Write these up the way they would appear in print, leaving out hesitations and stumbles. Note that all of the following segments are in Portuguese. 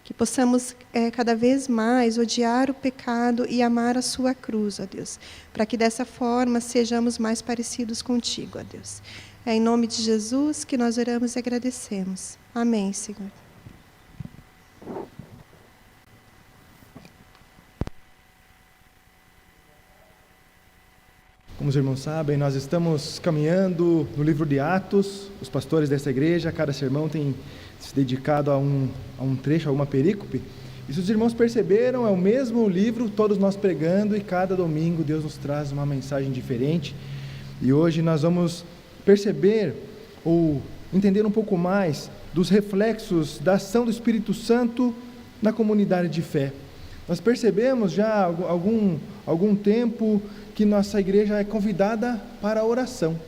Que possamos cada vez mais odiar o pecado e amar a sua cruz, ó Deus, para que dessa forma sejamos mais parecidos contigo, ó Deus. É em nome de Jesus que nós oramos e agradecemos. Amém, Senhor. Como os irmãos sabem, nós estamos caminhando no livro de Atos. Os pastores dessa igreja, cada sermão tem se dedicado a um trecho, a uma perícope. E se os irmãos perceberam, é o mesmo livro, todos nós pregando, e cada domingo Deus nos traz uma mensagem diferente. E hoje nós vamos perceber ou entender um pouco mais dos reflexos da ação do Espírito Santo na comunidade de fé. Nós percebemos já há algum tempo que nossa igreja é convidada para a oração.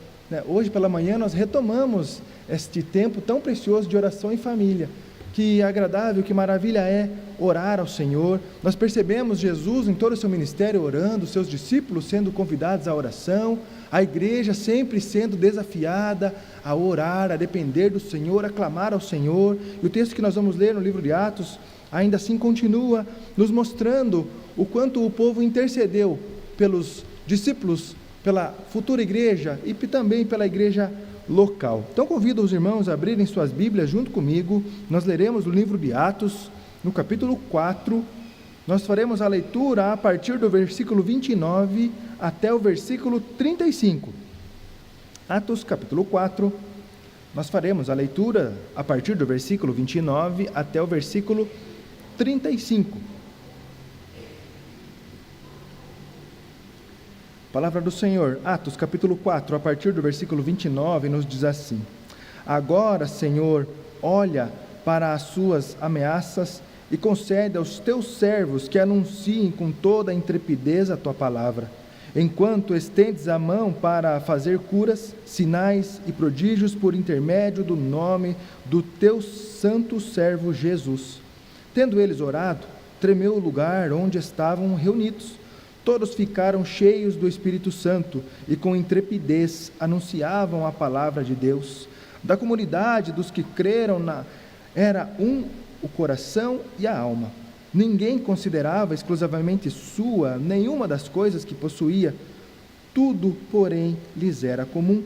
Hoje pela manhã nós retomamos este tempo tão precioso de oração em família. Que agradável, que maravilha é orar ao Senhor. Nós percebemos Jesus em todo o seu ministério orando, seus discípulos sendo convidados à oração, a igreja sempre sendo desafiada a orar, a depender do Senhor, a clamar ao Senhor. E o texto que nós vamos ler no livro de Atos, ainda assim continua nos mostrando o quanto o povo intercedeu pelos discípulos, pela futura igreja e também pela igreja local. Então convido os irmãos a abrirem suas Bíblias junto comigo. Nós leremos o livro de Atos, no capítulo 4, nós faremos a leitura a partir do versículo 29 até o versículo 35. Atos capítulo 4, nós faremos a leitura a partir do versículo 29 até o versículo 35. Palavra do Senhor, Atos capítulo 4, a partir do versículo 29, nos diz assim: Agora, Senhor, olha para as suas ameaças e concede aos teus servos que anunciem com toda a intrepidez a tua palavra, enquanto estendes a mão para fazer curas, sinais e prodígios por intermédio do nome do teu santo servo Jesus. Tendo eles orado, tremeu o lugar onde estavam reunidos. Todos ficaram cheios do Espírito Santo e com intrepidez anunciavam a palavra de Deus. Da comunidade dos que creram era o coração e a alma. Ninguém considerava exclusivamente sua nenhuma das coisas que possuía. Tudo, porém, lhes era comum.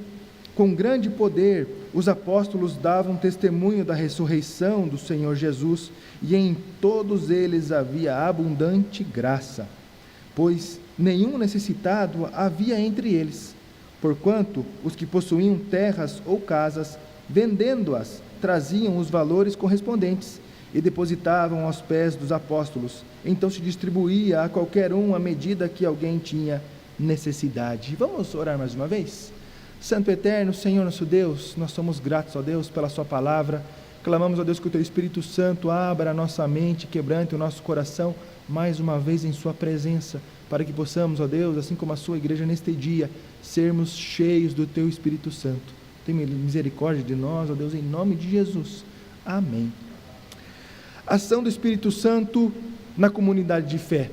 Com grande poder, os apóstolos davam testemunho da ressurreição do Senhor Jesus, e em todos eles havia abundante graça. Pois nenhum necessitado havia entre eles, porquanto os que possuíam terras ou casas, vendendo-as, traziam os valores correspondentes e depositavam aos pés dos apóstolos. Então se distribuía a qualquer um à medida que alguém tinha necessidade. Vamos orar mais uma vez? Santo eterno, Senhor nosso Deus, nós somos gratos, ó Deus, pela sua palavra. Clamamos, ó Deus, que o teu Espírito Santo abra a nossa mente, quebrante o nosso coração, mais uma vez em sua presença, para que possamos, ó Deus, assim como a sua igreja neste dia, sermos cheios do teu Espírito Santo. Tenha misericórdia de nós, ó Deus, em nome de Jesus. Amém. Ação do Espírito Santo na comunidade de fé.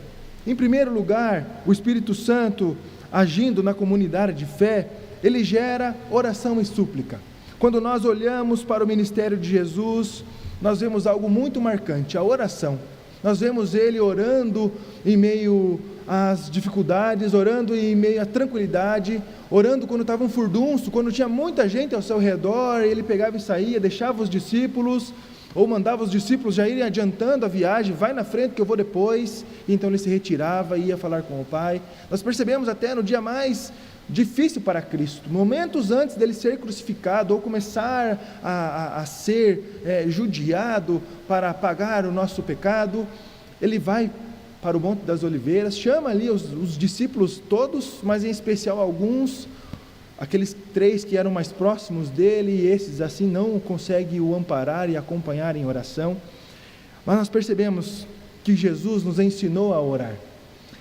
Em primeiro lugar, o Espírito Santo agindo na comunidade de fé, ele gera oração e súplica. Quando nós olhamos para o ministério de Jesus, nós vemos algo muito marcante, a oração. Nós vemos ele orando em meio às dificuldades, orando em meio à tranquilidade, orando quando estava um furdunço, quando tinha muita gente ao seu redor, ele pegava e saía, deixava os discípulos, ou mandava os discípulos já irem adiantando a viagem, vai na frente que eu vou depois, e então ele se retirava e ia falar com o Pai. Nós percebemos até no dia mais difícil para Cristo, momentos antes dele ser crucificado ou começar a ser judiado para pagar o nosso pecado, ele vai para o Monte das Oliveiras, chama ali os discípulos todos, mas em especial alguns, aqueles 3 que eram mais próximos dele, e esses assim não conseguem o amparar e acompanhar em oração. Mas nós percebemos que Jesus nos ensinou a orar.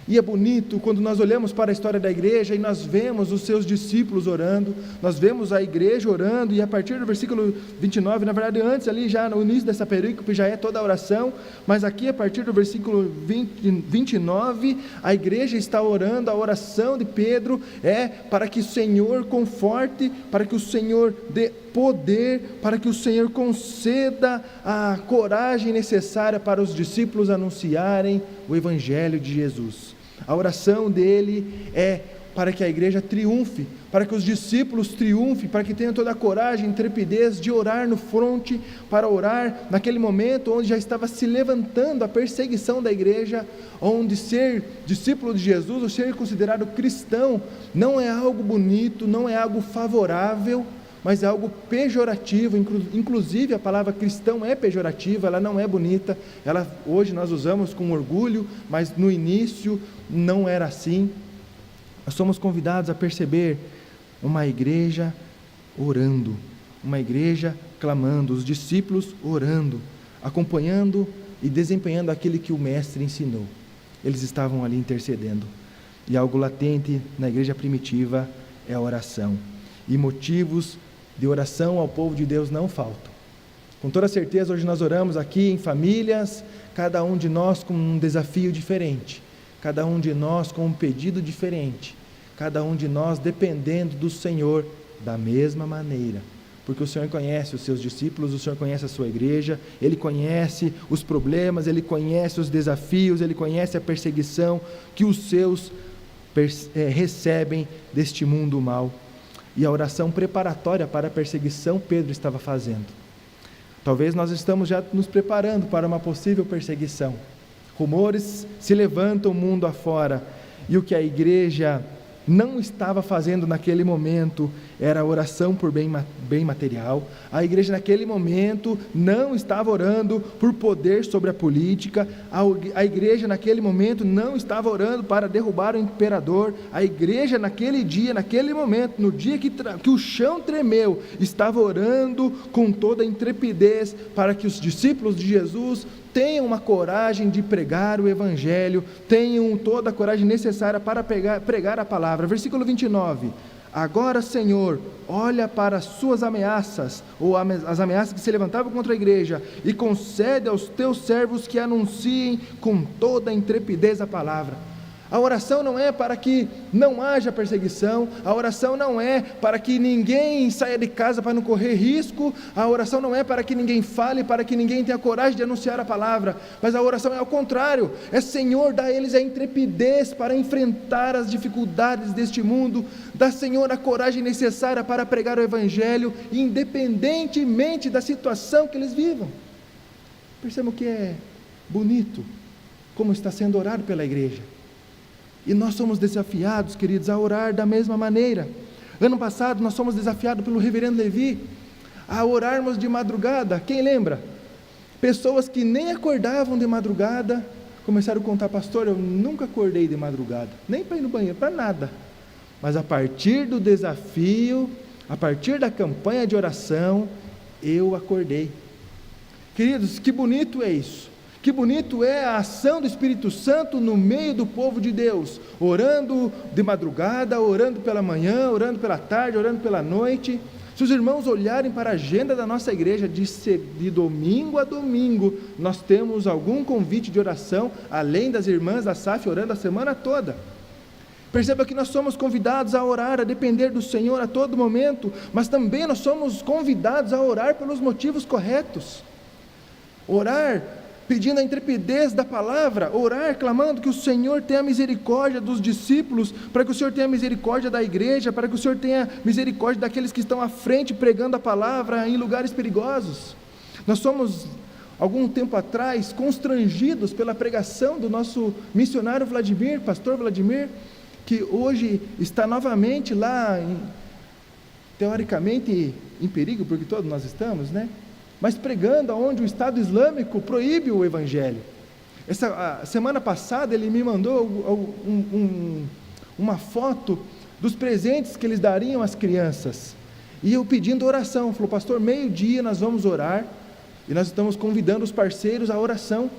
E é bonito quando nós olhamos para a história da igreja e nós vemos os seus discípulos orando, nós vemos a igreja orando, e a partir do versículo 29, na verdade antes ali já no início dessa perícope já é toda a oração, mas aqui a partir do versículo 29, a igreja está orando, a oração de Pedro é para que o Senhor conforte, para que o Senhor dê poder para que o Senhor conceda a coragem necessária para os discípulos anunciarem o Evangelho de Jesus. A oração dele é para que a igreja triunfe, para que os discípulos triunfem, para que tenham toda a coragem e intrepidez de orar no fronte, para orar naquele momento onde já estava se levantando a perseguição da igreja, onde ser discípulo de Jesus, ou ser considerado cristão, não é algo bonito, não é algo favorável, mas é algo pejorativo. Inclusive a palavra cristão é pejorativa, ela não é bonita, hoje nós usamos com orgulho, mas no início não era assim. Nós somos convidados a perceber uma igreja orando, uma igreja clamando, os discípulos orando, acompanhando e desempenhando aquilo que o Mestre ensinou. Eles estavam ali intercedendo. E algo latente na igreja primitiva é a oração. E motivos de oração ao povo de Deus não faltam. Com toda certeza, hoje nós oramos aqui em famílias, cada um de nós com um desafio diferente, cada um de nós com um pedido diferente, cada um de nós dependendo do Senhor da mesma maneira, porque o Senhor conhece os seus discípulos, o Senhor conhece a sua igreja, Ele conhece os problemas, Ele conhece os desafios, Ele conhece a perseguição que os seus recebem deste mundo mal. E a oração preparatória para a perseguição Pedro estava fazendo. Talvez nós estamos já nos preparando para uma possível perseguição. Rumores se levantam mundo afora, e o que a igreja não estava fazendo naquele momento era a oração por bem material. A igreja naquele momento não estava orando por poder sobre a política. A igreja naquele momento não estava orando para derrubar o imperador. A igreja naquele dia, naquele momento, no dia que o chão tremeu, estava orando com toda a intrepidez para que os discípulos de Jesus tenham uma coragem de pregar o Evangelho, tenham toda a coragem necessária para pregar a palavra. Versículo 29, agora Senhor, olha para as suas ameaças, ou as ameaças que se levantavam contra a igreja, e concede aos teus servos que anunciem com toda a intrepidez a palavra. A oração não é para que não haja perseguição, a oração não é para que ninguém saia de casa para não correr risco, a oração não é para que ninguém fale, para que ninguém tenha coragem de anunciar a palavra, mas a oração é ao contrário, é Senhor, dá a eles a intrepidez para enfrentar as dificuldades deste mundo, dá Senhor a coragem necessária para pregar o Evangelho, independentemente da situação que eles vivam. Percebam que é bonito como está sendo orado pela igreja. E nós somos desafiados, queridos, a orar da mesma maneira. Ano passado nós fomos desafiados pelo reverendo Levi a orarmos de madrugada. Quem lembra? Pessoas que nem acordavam de madrugada começaram a contar: pastor, eu nunca acordei de madrugada, nem para ir no banheiro, para nada. Mas a partir do desafio, a partir da campanha de oração, eu acordei. Queridos, que bonito é isso. Que bonito é a ação do Espírito Santo no meio do povo de Deus, orando de madrugada, orando pela manhã, orando pela tarde, orando pela noite. Se os irmãos olharem para a agenda da nossa igreja, de domingo a domingo, nós temos algum convite de oração, além das irmãs da SAF orando a semana toda. Perceba que nós somos convidados a orar, a depender do Senhor a todo momento, mas também nós somos convidados a orar pelos motivos corretos. Orar pedindo a intrepidez da palavra, orar clamando que o Senhor tenha misericórdia dos discípulos, para que o Senhor tenha misericórdia da igreja, para que o Senhor tenha misericórdia daqueles que estão à frente pregando a palavra em lugares perigosos. Nós somos, algum tempo atrás, constrangidos pela pregação do nosso missionário Vladimir, pastor Vladimir, que hoje está novamente lá, teoricamente em perigo, porque todos nós estamos, né? Mas pregando aonde o Estado Islâmico proíbe o Evangelho. A semana passada ele me mandou uma foto dos presentes que eles dariam às crianças, e eu pedindo oração, falou: pastor, meio-dia nós vamos orar, e nós estamos convidando os parceiros à oração,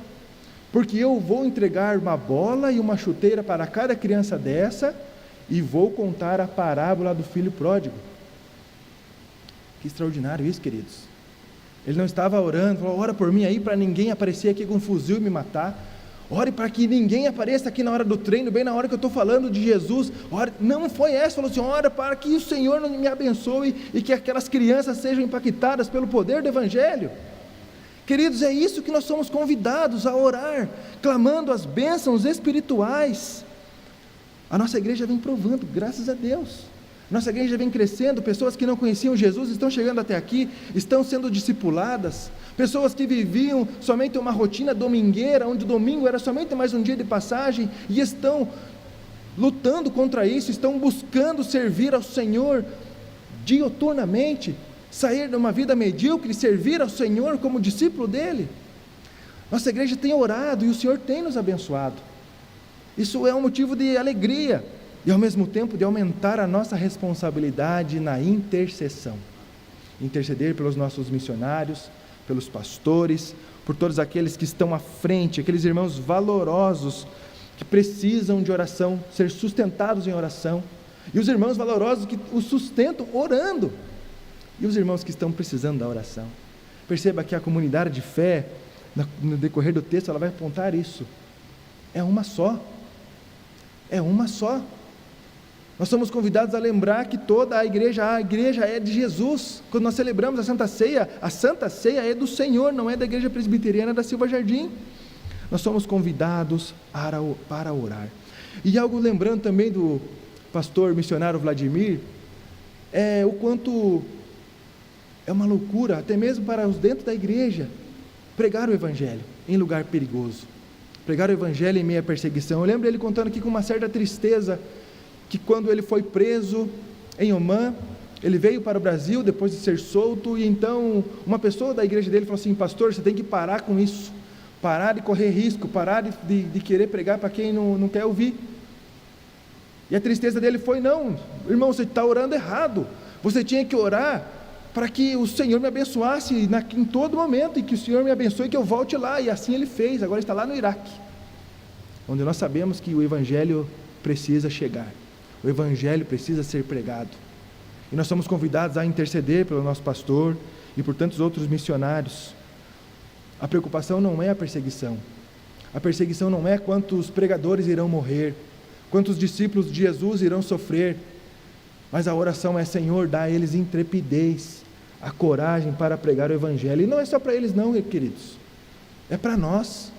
porque eu vou entregar uma bola e uma chuteira para cada criança dessa, e vou contar a parábola do filho pródigo. Que extraordinário isso, queridos. Ele não estava orando, falou: ora por mim aí, para ninguém aparecer aqui com um fuzil e me matar. ore para que ninguém apareça aqui na hora do treino, bem na hora que eu estou falando de Jesus. Ore. Não foi essa, falou assim: ora para que o Senhor me abençoe e que aquelas crianças sejam impactadas pelo poder do Evangelho. Queridos, é isso que nós somos convidados a orar, clamando as bênçãos espirituais. A nossa igreja vem provando, graças a Deus. Nossa igreja vem crescendo, pessoas que não conheciam Jesus estão chegando até aqui, estão sendo discipuladas, pessoas que viviam somente uma rotina domingueira, onde o domingo era somente mais um dia de passagem, e estão lutando contra isso, estão buscando servir ao Senhor diuturnamente, sair de uma vida medíocre e servir ao Senhor como discípulo dele. Nossa igreja tem orado e o Senhor tem nos abençoado. Isso é um motivo de alegria e ao mesmo tempo de aumentar a nossa responsabilidade na intercessão. Interceder pelos nossos missionários, pelos pastores, por todos aqueles que estão à frente, aqueles irmãos valorosos que precisam de oração, ser sustentados em oração, e os irmãos valorosos que os sustentam orando, e os irmãos que estão precisando da oração. Perceba que a comunidade de fé, no decorrer do texto, ela vai apontar isso. É uma só. É uma só. Nós somos convidados a lembrar que toda a igreja é de Jesus. Quando nós celebramos a Santa Ceia é do Senhor, não é da Igreja Presbiteriana da Silva Jardim. Nós somos convidados para orar. E algo lembrando também do pastor missionário Vladimir, o quanto é uma loucura, até mesmo para os dentro da igreja, pregar o Evangelho em lugar perigoso, pregar o Evangelho em meio à perseguição. Eu lembro ele contando aqui com uma certa tristeza, que quando ele foi preso em Omã, ele veio para o Brasil depois de ser solto, e então uma pessoa da igreja dele falou assim: pastor, você tem que parar com isso, parar de correr risco, parar de querer pregar para quem não quer ouvir. E a tristeza dele foi: não, irmão, você está orando errado, você tinha que orar para que o Senhor me abençoasse em todo momento, e que o Senhor me abençoe e que eu volte lá. E assim ele fez. Agora está lá no Iraque, onde nós sabemos que o Evangelho precisa chegar, o Evangelho precisa ser pregado, e nós somos convidados a interceder pelo nosso pastor e por tantos outros missionários. A preocupação não é a perseguição não é quantos pregadores irão morrer, quantos discípulos de Jesus irão sofrer, mas a oração é: Senhor, dá a eles intrepidez, a coragem para pregar o Evangelho. E não é só para eles não, queridos, é para nós,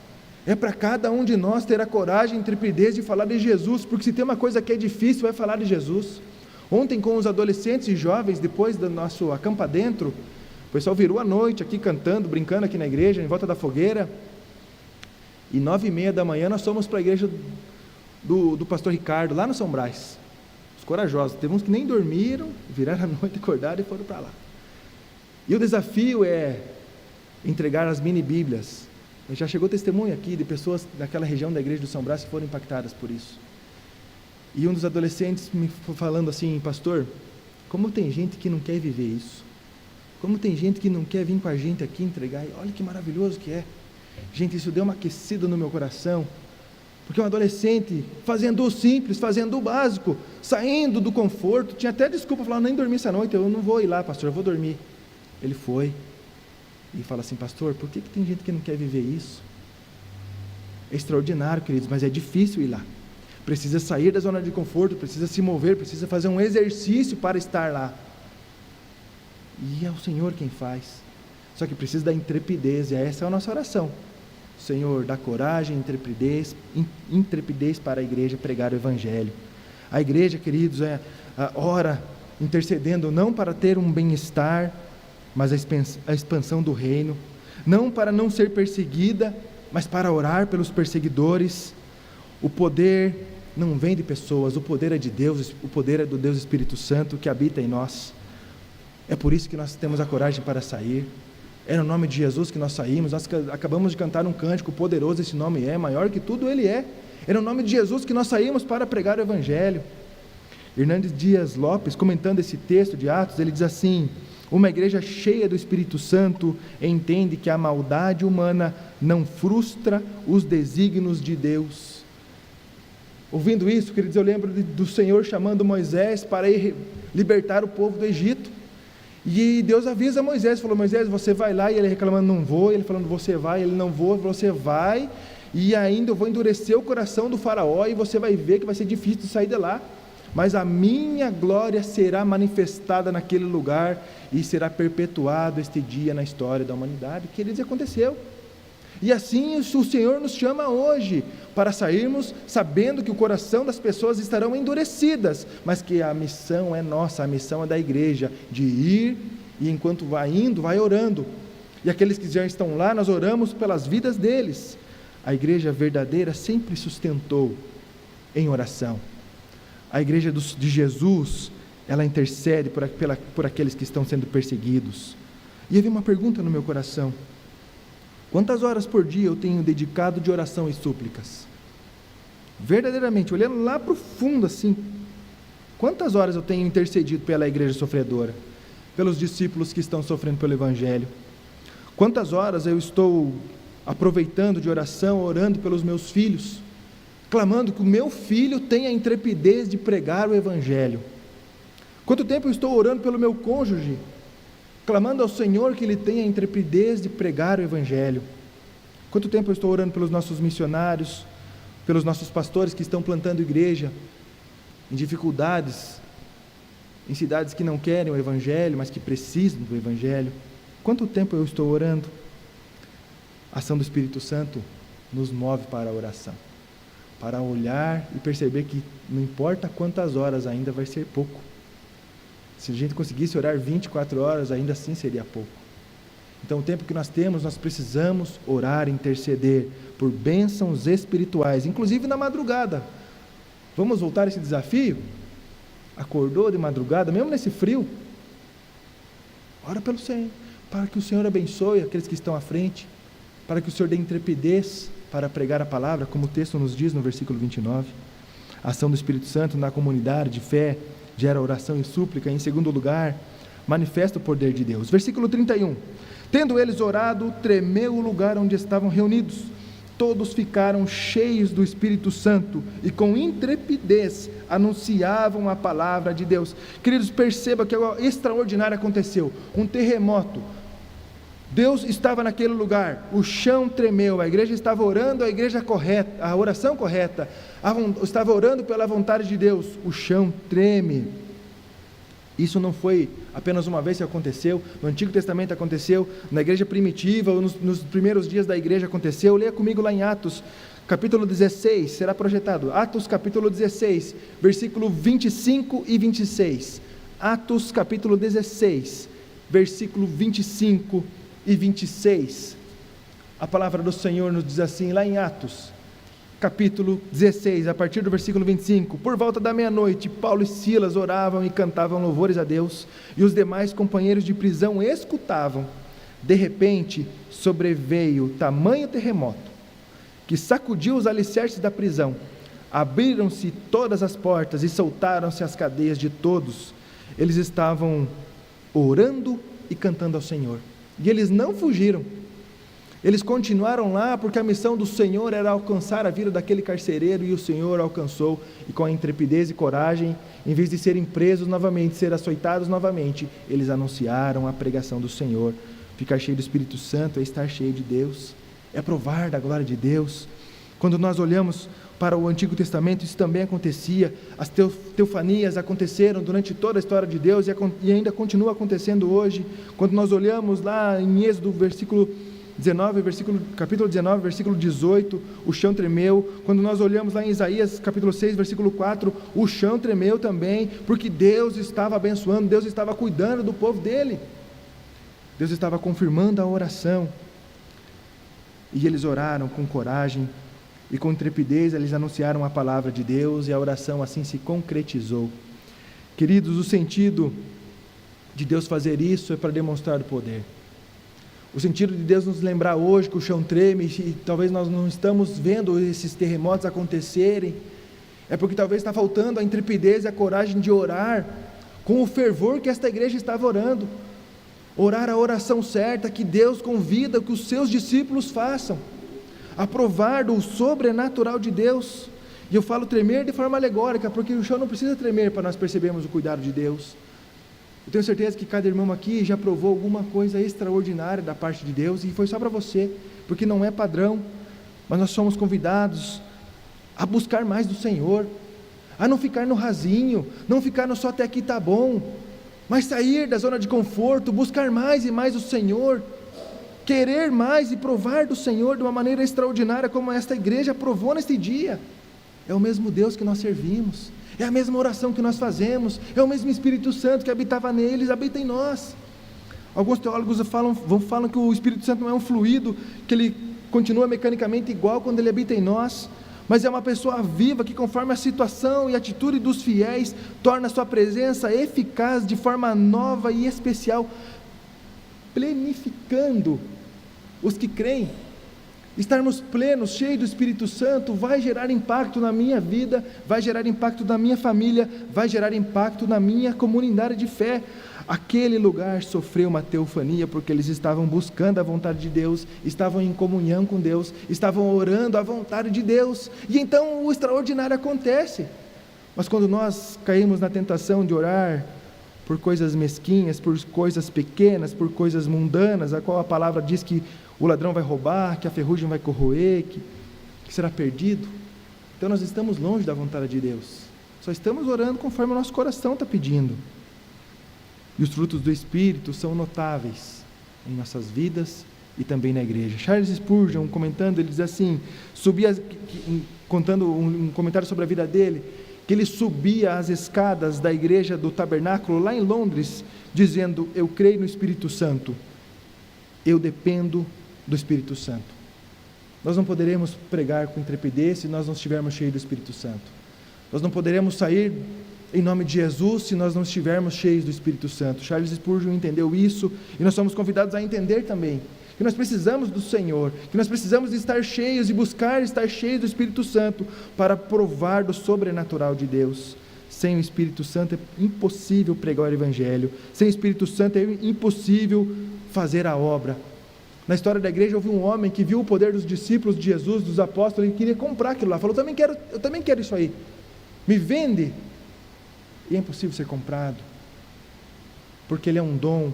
é para cada um de nós ter a coragem e intrepidez de falar de Jesus, porque se tem uma coisa que é difícil, é falar de Jesus. Ontem com os adolescentes e jovens, depois do nosso acampa dentro, o pessoal virou a noite aqui cantando, brincando aqui na igreja, em volta da fogueira, e 9h30 da manhã nós fomos para a igreja do pastor Ricardo, lá no São Brás. Os corajosos, teve uns que nem dormiram, viraram a noite, acordaram e foram para lá. E o desafio é entregar as mini bíblias. Já chegou testemunho aqui de pessoas daquela região da igreja do São Brás que foram impactadas por isso. E um dos adolescentes me falando assim: pastor, como tem gente que não quer viver isso, como tem gente que não quer vir com a gente aqui entregar, e olha que maravilhoso que é. Gente, isso deu uma aquecida no meu coração, porque um adolescente fazendo o simples, fazendo o básico, saindo do conforto, tinha até desculpa, falando: nem dormi essa noite, eu não vou ir lá, pastor, eu vou dormir. Ele foi e fala assim: pastor, por que tem gente que não quer viver isso? É extraordinário, queridos, mas é difícil ir lá. Precisa sair da zona de conforto, precisa se mover, precisa fazer um exercício para estar lá. E é o Senhor quem faz. Só que precisa da intrepidez, e essa é a nossa oração. Senhor, dá coragem, intrepidez para a igreja pregar o Evangelho. A igreja, queridos, ora intercedendo não para ter um bem-estar, mas a expansão do reino, não para não ser perseguida, mas para orar pelos perseguidores. O poder não vem de pessoas, o poder é de Deus, o poder é do Deus Espírito Santo que habita em nós. É por isso que nós temos a coragem para sair. É no nome de Jesus que nós saímos. Nós acabamos de cantar um cântico poderoso, esse nome é maior que tudo ele é. É no nome de Jesus que nós saímos para pregar o Evangelho. Hernandes Dias Lopes, comentando esse texto de Atos, ele diz assim: uma igreja cheia do Espírito Santo entende que a maldade humana não frustra os desígnios de Deus. Ouvindo isso, queridos, eu lembro do Senhor chamando Moisés para ir libertar o povo do Egito. E Deus avisa Moisés, falou: Moisés, você vai lá, e ele reclamando: não vou, ele falando: você vai, ele não vou, você vai, e ainda eu vou endurecer o coração do faraó, e você vai ver que vai ser difícil de sair de lá, mas a minha glória será manifestada naquele lugar, e será perpetuado este dia na história da humanidade. Queridos, aconteceu. E assim o Senhor nos chama hoje, para sairmos sabendo que o coração das pessoas estarão endurecidas, mas que a missão é nossa, a missão é da igreja, de ir, e enquanto vai indo, vai orando, e aqueles que já estão lá, nós oramos pelas vidas deles. A igreja verdadeira sempre sustentou em oração. A igreja de Jesus, ela intercede por aqueles que estão sendo perseguidos. E havia uma pergunta no meu coração: quantas horas por dia eu tenho dedicado de oração e súplicas? Verdadeiramente, olhando lá para o fundo assim, quantas horas eu tenho intercedido pela igreja sofredora, pelos discípulos que estão sofrendo pelo Evangelho? Quantas horas eu estou aproveitando de oração, orando pelos meus filhos, clamando que o meu filho tenha a intrepidez de pregar o Evangelho? Quanto tempo eu estou orando pelo meu cônjuge, clamando ao Senhor que ele tenha a intrepidez de pregar o Evangelho? Quanto tempo eu estou orando pelos nossos missionários, pelos nossos pastores que estão plantando igreja em dificuldades, em cidades que não querem o Evangelho, mas que precisam do Evangelho? Quanto tempo eu estou orando? A ação do Espírito Santo nos move para a oração, para olhar e perceber que não importa quantas horas, ainda vai ser pouco. Se a gente conseguisse orar 24 horas, ainda assim seria pouco. Então o tempo que nós temos, nós precisamos orar e interceder por bênçãos espirituais, inclusive na madrugada. Vamos voltar a esse desafio? Acordou de madrugada, mesmo nesse frio? Ora pelo Senhor, para que o Senhor abençoe aqueles que estão à frente, para que o Senhor dê intrepidez para pregar a palavra, como o texto nos diz no versículo 29. A ação do Espírito Santo na comunidade de fé gera oração e súplica. Em segundo lugar, manifesta o poder de Deus. Versículo 31. Tendo eles orado, tremeu o lugar onde estavam reunidos. Todos ficaram cheios do Espírito Santo e com intrepidez anunciavam a palavra de Deus. Queridos, perceba que algo extraordinário aconteceu. Um terremoto. Deus estava naquele lugar, o chão tremeu, a igreja estava orando a igreja correta, a oração correta, estava orando pela vontade de Deus, o chão treme. Isso não foi apenas uma vez que aconteceu, no Antigo Testamento aconteceu, na igreja primitiva, nos primeiros dias da igreja aconteceu. Leia comigo lá em Atos, capítulo 16, será projetado, Atos capítulo 16, versículo 25 e 26, Atos capítulo 16, versículo 25 e 26, a palavra do Senhor nos diz assim, lá em Atos, capítulo 16, a partir do versículo 25, por volta da meia-noite, Paulo e Silas oravam e cantavam louvores a Deus, e os demais companheiros de prisão escutavam. De repente, sobreveio tamanho terremoto, que sacudiu os alicerces da prisão, abriram-se todas as portas e soltaram-se as cadeias de todos. Eles estavam orando e cantando ao Senhor, e eles não fugiram, eles continuaram lá, porque a missão do Senhor era alcançar a vida daquele carcereiro, e o Senhor alcançou, e com a intrepidez e coragem, em vez de serem presos novamente, ser açoitados novamente, eles anunciaram a pregação do Senhor. Ficar cheio do Espírito Santo é estar cheio de Deus, é provar da glória de Deus. Quando nós olhamos para o Antigo Testamento, isso também acontecia, as teofanias aconteceram durante toda a história de Deus, e ainda continua acontecendo hoje. Quando nós olhamos lá em Êxodo, capítulo 19, versículo 18, o chão tremeu. Quando nós olhamos lá em Isaías, capítulo 6, versículo 4, o chão tremeu também, porque Deus estava abençoando, Deus estava cuidando do povo dele, Deus estava confirmando a oração, e eles oraram com coragem, e com intrepidez eles anunciaram a palavra de Deus, e a oração assim se concretizou. Queridos, o sentido de Deus fazer isso é para demonstrar o poder. O sentido de Deus nos lembrar hoje que o chão treme, e talvez nós não estamos vendo esses terremotos acontecerem, é porque talvez está faltando a intrepidez e a coragem de orar com o fervor que esta igreja estava orando, orar a oração certa que Deus convida que os seus discípulos façam, a provar do sobrenatural de Deus. E eu falo tremer de forma alegórica, porque o chão não precisa tremer para nós percebermos o cuidado de Deus. Eu tenho certeza que cada irmão aqui já provou alguma coisa extraordinária da parte de Deus, e foi só para você, porque não é padrão. mas nós somos convidados a buscar mais do Senhor, a não ficar no rasinho, não ficar no só até aqui está bom, mas sair da zona de conforto, buscar mais e mais o Senhor, querer mais e provar do Senhor de uma maneira extraordinária, como esta igreja provou neste dia. É o mesmo Deus que nós servimos, é a mesma oração que nós fazemos, é o mesmo Espírito Santo que habitava neles, habita em nós. Alguns teólogos falam que o Espírito Santo não é um fluido, que ele continua mecanicamente igual quando ele habita em nós, mas é uma pessoa viva que, conforme a situação e atitude dos fiéis, torna a sua presença eficaz de forma nova e especial, plenificando os que creem. Estarmos plenos, cheios do Espírito Santo, vai gerar impacto na minha vida, vai gerar impacto na minha família, vai gerar impacto na minha comunidade de fé. Aquele lugar sofreu uma teofania, porque eles estavam buscando a vontade de Deus, estavam em comunhão com Deus, estavam orando a vontade de Deus, e então o extraordinário acontece. Mas quando nós caímos na tentação de orar por coisas mesquinhas, por coisas pequenas, por coisas mundanas, a qual a palavra diz que o ladrão vai roubar, que a ferrugem vai corroer, que será perdido, então nós estamos longe da vontade de Deus, só estamos orando conforme o nosso coração está pedindo. E os frutos do Espírito são notáveis em nossas vidas e também na igreja. Charles Spurgeon, comentando, ele diz assim, contando um comentário sobre a vida dele, que ele subia as escadas da igreja do Tabernáculo lá em Londres, dizendo: eu creio no Espírito Santo, eu dependo do Espírito Santo. Nós não poderemos pregar com intrepidez se nós não estivermos cheios do Espírito Santo. Nós não poderemos sair em nome de Jesus se nós não estivermos cheios do Espírito Santo. Charles Spurgeon entendeu isso, e nós somos convidados a entender também, que nós precisamos do Senhor, que nós precisamos de estar cheios e buscar estar cheios do Espírito Santo para provar do sobrenatural de Deus. Sem o Espírito Santo é impossível pregar o Evangelho, sem o Espírito Santo é impossível fazer a obra. Na história da igreja houve um homem que viu o poder dos discípulos de Jesus, dos apóstolos, e queria comprar aquilo lá, falou: eu também quero isso aí, me vende. E é impossível ser comprado, porque ele é um dom,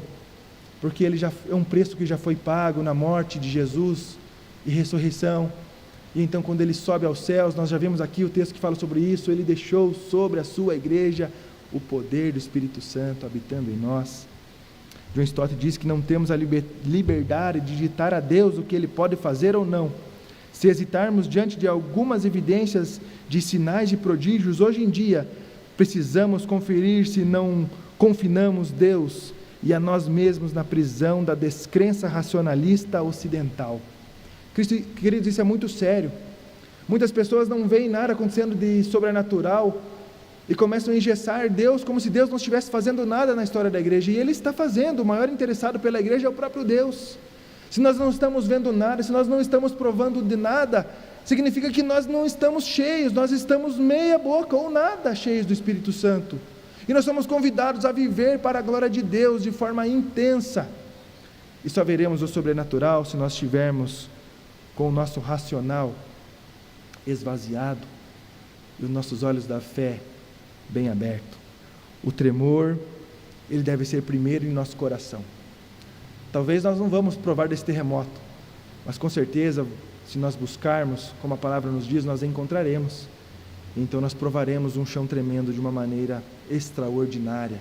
porque ele já é um preço que já foi pago na morte de Jesus e ressurreição. E então, quando ele sobe aos céus, nós já vimos aqui o texto que fala sobre isso, ele deixou sobre a sua igreja o poder do Espírito Santo habitando em nós. John Stott diz que não temos a liberdade de ditar a Deus o que ele pode fazer ou não. Se hesitarmos diante de algumas evidências de sinais e prodígios hoje em dia, precisamos conferir se não confinamos Deus e a nós mesmos na prisão da descrença racionalista ocidental. Queridos, isso é muito sério. Muitas pessoas não veem nada acontecendo de sobrenatural e começam a engessar Deus como se Deus não estivesse fazendo nada na história da igreja, e Ele está fazendo. O maior interessado pela igreja é o próprio Deus. Se nós não estamos vendo nada, se nós não estamos provando de nada, significa que nós não estamos cheios, nós estamos meia boca ou nada cheios do Espírito Santo, e nós somos convidados a viver para a glória de Deus de forma intensa, e só veremos o sobrenatural se nós estivermos com o nosso racional esvaziado e os nossos olhos da fé bem abertos. O tremor, ele deve ser primeiro em nosso coração. Talvez nós não vamos provar desse terremoto, mas com certeza, se nós buscarmos, como a palavra nos diz, nós encontraremos. Então nós provaremos um chão tremendo de uma maneira extraordinária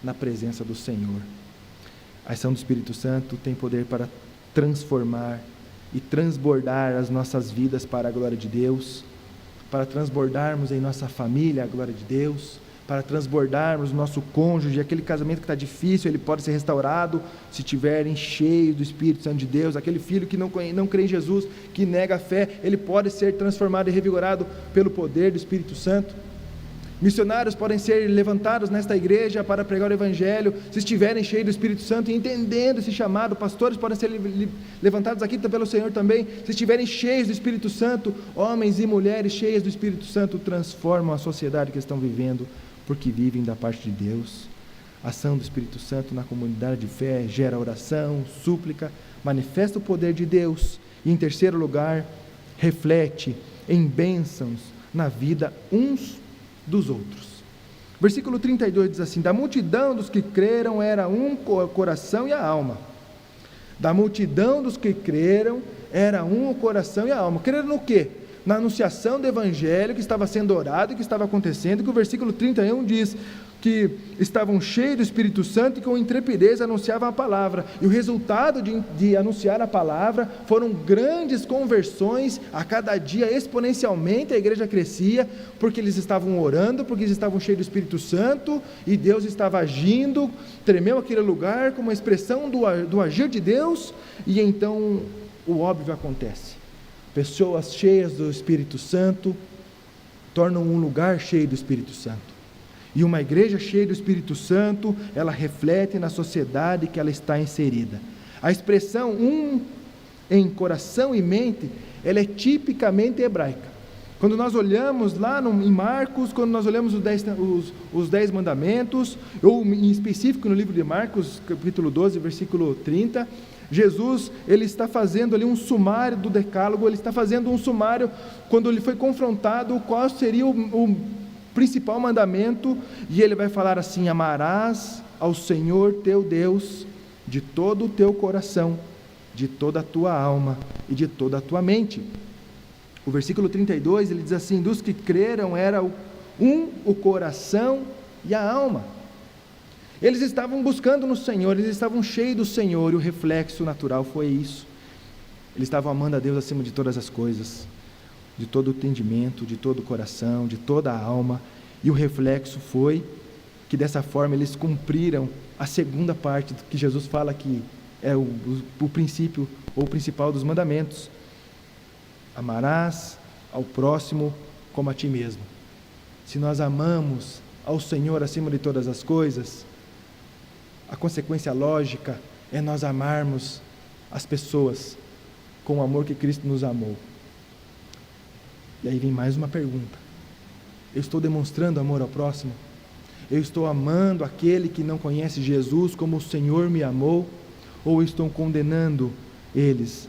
na presença do Senhor. A ação do Espírito Santo tem poder para transformar e transbordar as nossas vidas para a glória de Deus, para transbordarmos em nossa família a glória de Deus, para transbordarmos o nosso cônjuge, aquele casamento que está difícil, ele pode ser restaurado se estiverem cheios do Espírito Santo de Deus. Aquele filho que não crê em Jesus, que nega a fé, ele pode ser transformado e revigorado pelo poder do Espírito Santo. Missionários podem ser levantados nesta igreja para pregar o Evangelho, se estiverem cheios do Espírito Santo e entendendo esse chamado. Pastores podem ser levantados aqui pelo Senhor também, se estiverem cheios do Espírito Santo. Homens e mulheres cheios do Espírito Santo transformam a sociedade que estão vivendo, porque vivem da parte de Deus. A ação do Espírito Santo na comunidade de fé gera oração, súplica, manifesta o poder de Deus, e em terceiro lugar, reflete em bênçãos na vida uns dos outros. Versículo 32 diz assim: da multidão dos que creram era um coração e a alma. Da multidão dos que creram era um o coração e a alma. Creram no quê? Na anunciação do Evangelho que estava sendo orado e que estava acontecendo, que o versículo 31 diz que estavam cheios do Espírito Santo e com intrepidez anunciavam a palavra. E o resultado de anunciar a palavra foram grandes conversões, a cada dia exponencialmente a igreja crescia, porque eles estavam orando, porque eles estavam cheios do Espírito Santo, e Deus estava agindo, tremeu aquele lugar como uma expressão do agir de Deus, e então o óbvio acontece. Pessoas cheias do Espírito Santo tornam um lugar cheio do Espírito Santo. E uma igreja cheia do Espírito Santo, ela reflete na sociedade que ela está inserida. A expressão um em coração e mente, ela é tipicamente hebraica. Quando nós olhamos lá em Marcos, quando nós olhamos os 10 mandamentos, ou em específico no livro de Marcos, capítulo 12, versículo 30, Jesus, ele está fazendo ali um sumário do decálogo, ele está fazendo um sumário, quando ele foi confrontado, qual seria o principal mandamento, e ele vai falar assim: amarás ao Senhor teu Deus de todo o teu coração, de toda a tua alma e de toda a tua mente. O versículo 32, ele diz assim: dos que creram era o coração e a alma. Eles estavam buscando no Senhor, eles estavam cheios do Senhor, e o reflexo natural foi isso. Eles estavam amando a Deus acima de todas as coisas, de todo o entendimento, de todo o coração, de toda a alma, e o reflexo foi que dessa forma eles cumpriram a segunda parte do que Jesus fala que é o princípio ou o principal dos mandamentos: amarás ao próximo como a ti mesmo. Se nós amamos ao Senhor acima de todas as coisas, a consequência lógica é nós amarmos as pessoas com o amor que Cristo nos amou. E aí vem mais uma pergunta: eu estou demonstrando amor ao próximo? Eu estou amando aquele que não conhece Jesus como o Senhor me amou? Ou estou condenando eles?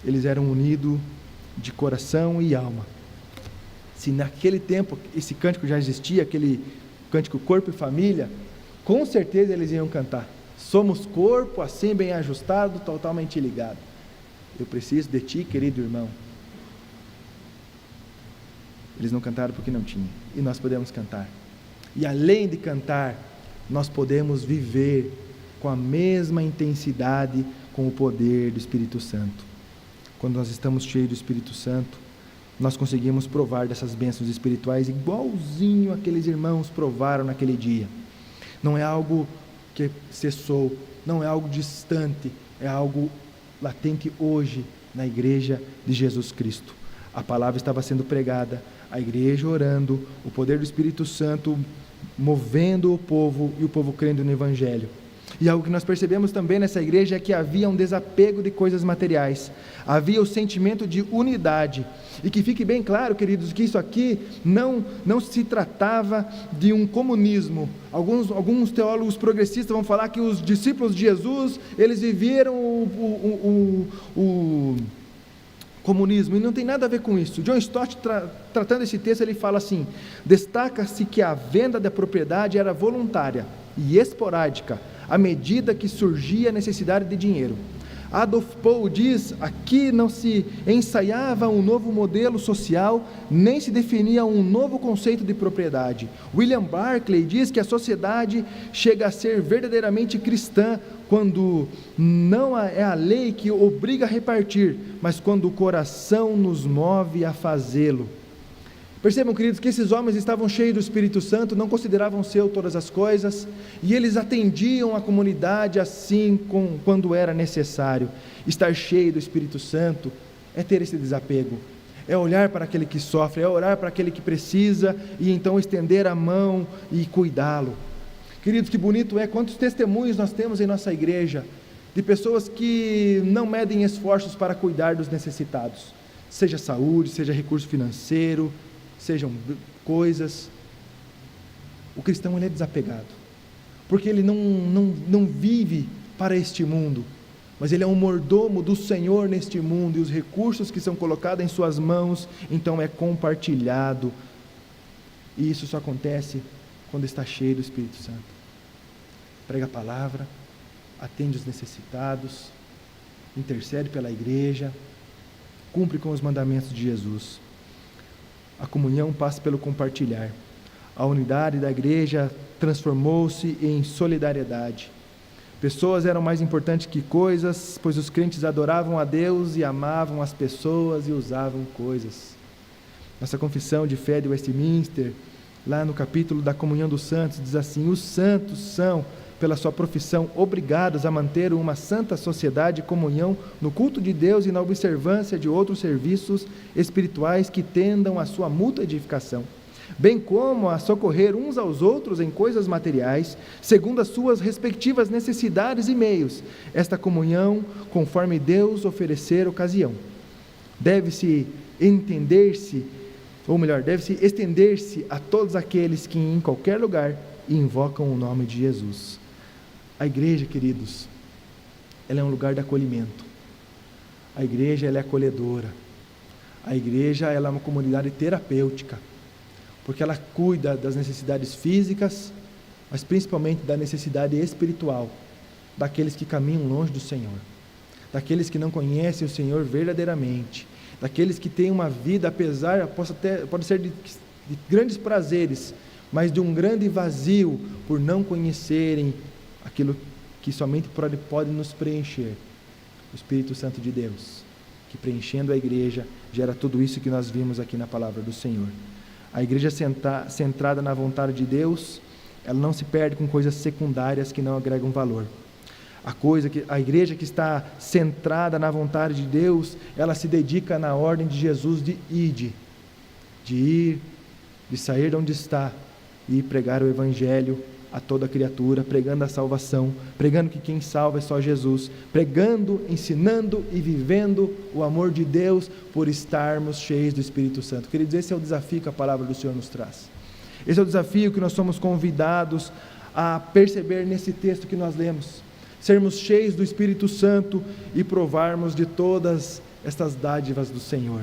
Eles eram unidos de coração e alma. Se naquele tempo esse cântico já existia, aquele cântico corpo e família, com certeza eles iam cantar: somos corpo assim bem ajustado, totalmente ligado. Eu preciso de ti, querido irmão. Eles não cantaram porque não tinham, e nós podemos cantar. E além de cantar, nós podemos viver com a mesma intensidade, com o poder do Espírito Santo. Quando nós estamos cheios do Espírito Santo, nós conseguimos provar dessas bênçãos espirituais igualzinho aqueles irmãos provaram naquele dia. Não é algo que cessou, não é algo distante, é algo latente hoje na igreja de Jesus Cristo. A palavra estava sendo pregada, a igreja orando, o poder do Espírito Santo movendo o povo e o povo crendo no Evangelho. E algo que nós percebemos também nessa igreja é que havia um desapego de coisas materiais, havia o sentimento de unidade. E que fique bem claro, queridos, que isso aqui não se tratava de um comunismo. Alguns teólogos progressistas vão falar que os discípulos de Jesus, eles viveram o comunismo, e não tem nada a ver com isso. John Stott, tratando esse texto, ele fala assim: destaca-se que a venda da propriedade era voluntária e esporádica, à medida que surgia a necessidade de dinheiro. Adolf Paul diz: aqui não se ensaiava um novo modelo social, nem se definia um novo conceito de propriedade. William Barclay diz que a sociedade chega a ser verdadeiramente cristã quando não é a lei que obriga a repartir, mas quando o coração nos move a fazê-lo. Percebam, queridos, que esses homens estavam cheios do Espírito Santo, não consideravam seu todas as coisas, e eles atendiam a comunidade assim quando era necessário. Estar cheio do Espírito Santo é ter esse desapego, é olhar para aquele que sofre, é orar para aquele que precisa, e então estender a mão e cuidá-lo. Queridos, que bonito é, quantos testemunhos nós temos em nossa igreja, de pessoas que não medem esforços para cuidar dos necessitados, seja saúde, seja recurso financeiro, sejam coisas. O cristão, ele é desapegado, porque ele não vive para este mundo, mas ele é um mordomo do Senhor neste mundo, e os recursos que são colocados em suas mãos, então é compartilhado, e isso só acontece quando está cheio do Espírito Santo. Prega a palavra, atende os necessitados, intercede pela igreja, cumpre com os mandamentos de Jesus. A comunhão passa pelo compartilhar. A unidade da igreja transformou-se em solidariedade. Pessoas eram mais importantes que coisas, pois os crentes adoravam a Deus e amavam as pessoas e usavam coisas. Nossa confissão de fé de Westminster, lá no capítulo da comunhão dos santos, diz assim: os santos são, pela sua profissão, obrigados a manter uma santa sociedade e comunhão no culto de Deus e na observância de outros serviços espirituais que tendam à sua mútua edificação, bem como a socorrer uns aos outros em coisas materiais, segundo as suas respectivas necessidades e meios, esta comunhão conforme Deus oferecer ocasião. Deve-se estender-se a todos aqueles que em qualquer lugar invocam o nome de Jesus. A igreja, queridos, ela é um lugar de acolhimento. A igreja, ela é acolhedora. A igreja, ela é uma comunidade terapêutica, porque ela cuida das necessidades físicas, mas principalmente da necessidade espiritual, daqueles que caminham longe do Senhor, daqueles que não conhecem o Senhor verdadeiramente, daqueles que têm uma vida, apesar, pode ser de grandes prazeres, mas de um grande vazio, por não conhecerem aquilo que somente pode nos preencher, o Espírito Santo de Deus, que preenchendo a igreja, gera tudo isso que nós vimos aqui na palavra do Senhor. A igreja centrada na vontade de Deus, ela não se perde com coisas secundárias que não agregam valor. A igreja que está centrada na vontade de Deus, ela se dedica na ordem de Jesus de ir, de sair de onde está e pregar o Evangelho a toda criatura, pregando a salvação, pregando que quem salva é só Jesus, pregando, ensinando e vivendo o amor de Deus por estarmos cheios do Espírito Santo. Queridos, esse é o desafio que a palavra do Senhor nos traz. Esse é o desafio que nós somos convidados a perceber nesse texto que nós lemos. Sermos cheios do Espírito Santo e provarmos de todas estas dádivas do Senhor.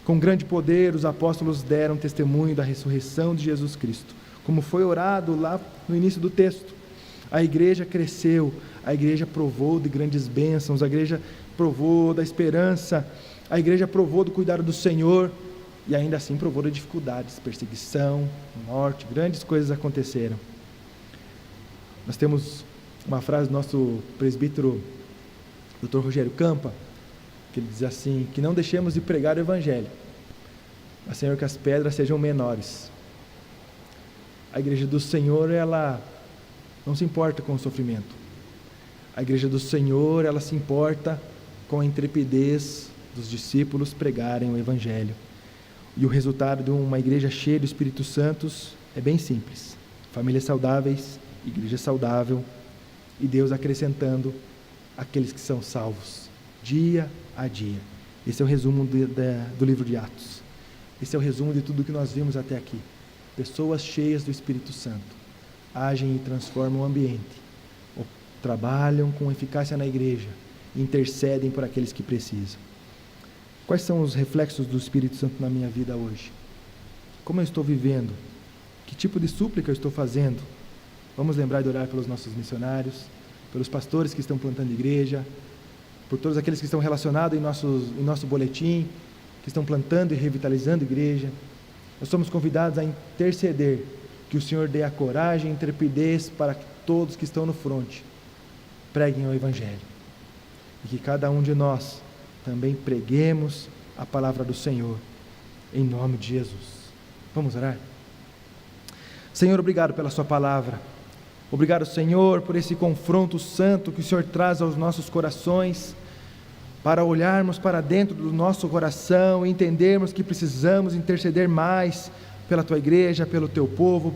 Com grande poder, os apóstolos deram testemunho da ressurreição de Jesus Cristo, como foi orado lá no início do texto. A igreja cresceu, a igreja provou de grandes bênçãos, a igreja provou da esperança, a igreja provou do cuidado do Senhor, e ainda assim provou de dificuldades, perseguição, morte, grandes coisas aconteceram. Nós temos uma frase do nosso presbítero, Dr. Rogério Campa, que ele diz assim: que não deixemos de pregar o Evangelho, mas, Senhor, que as pedras sejam menores. A igreja do Senhor, ela não se importa com o sofrimento. A igreja do Senhor, ela se importa com a intrepidez dos discípulos pregarem o Evangelho. E o resultado de uma igreja cheia do Espírito Santo é bem simples: famílias saudáveis, igreja saudável, e Deus acrescentando aqueles que são salvos, dia a dia. Esse é o resumo do livro de Atos. Esse é o resumo de tudo que nós vimos até aqui. Pessoas cheias do Espírito Santo agem e transformam o ambiente, trabalham com eficácia na igreja, intercedem por aqueles que precisam. Quais são os reflexos do Espírito Santo na minha vida hoje? Como eu estou vivendo? Que tipo de súplica eu estou fazendo? Vamos lembrar de orar pelos nossos missionários, pelos pastores que estão plantando igreja, por todos aqueles que estão relacionados em nosso boletim, que estão plantando e revitalizando a igreja. Nós somos convidados a interceder, que o Senhor dê a coragem e intrepidez para que todos que estão no fronte preguem o Evangelho, e que cada um de nós também preguemos a palavra do Senhor, em nome de Jesus. Vamos orar? Senhor, obrigado pela sua palavra. Obrigado, Senhor, por esse confronto santo que o Senhor traz aos nossos corações, para olharmos para dentro do nosso coração e entendermos que precisamos interceder mais pela Tua igreja, pelo Teu povo,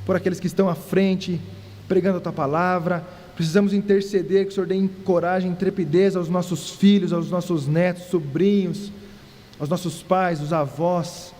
por aqueles que estão à frente, pregando a Tua palavra. Precisamos interceder, que o Senhor dê coragem, intrepidez aos nossos filhos, aos nossos netos, sobrinhos, aos nossos pais, os avós,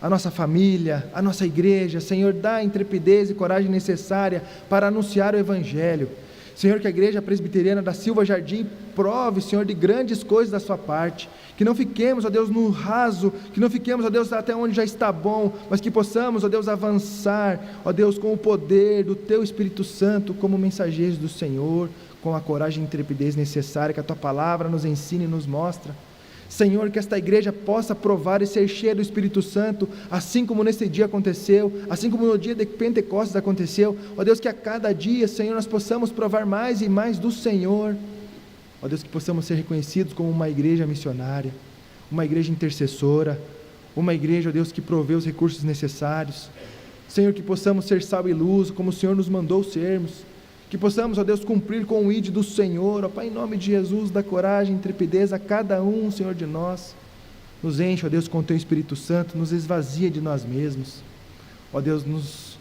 a nossa família, a nossa igreja. Senhor, dá a intrepidez e coragem necessária para anunciar o Evangelho. Senhor, que a igreja presbiteriana da Silva Jardim prove, Senhor, de grandes coisas da sua parte, que não fiquemos, ó Deus, no raso, que não fiquemos, ó Deus, até onde já está bom, mas que possamos, ó Deus, avançar, ó Deus, com o poder do Teu Espírito Santo, como mensageiros do Senhor, com a coragem e intrepidez necessária que a Tua palavra nos ensina e nos mostra. Senhor, que esta igreja possa provar e ser cheia do Espírito Santo, assim como nesse dia aconteceu, assim como no dia de Pentecostes aconteceu. Ó Deus, que a cada dia, Senhor, nós possamos provar mais e mais do Senhor. Ó Deus, que possamos ser reconhecidos como uma igreja missionária, uma igreja intercessora, uma igreja, ó Deus, que provê os recursos necessários. Senhor, que possamos ser sal e luz, como o Senhor nos mandou sermos. Que possamos, ó Deus, cumprir com o ID do Senhor, ó Pai, em nome de Jesus, dá coragem, intrepidez a cada um, Senhor, de nós. Nos enche, ó Deus, com o Teu Espírito Santo, nos esvazia de nós mesmos. Ó Deus, nos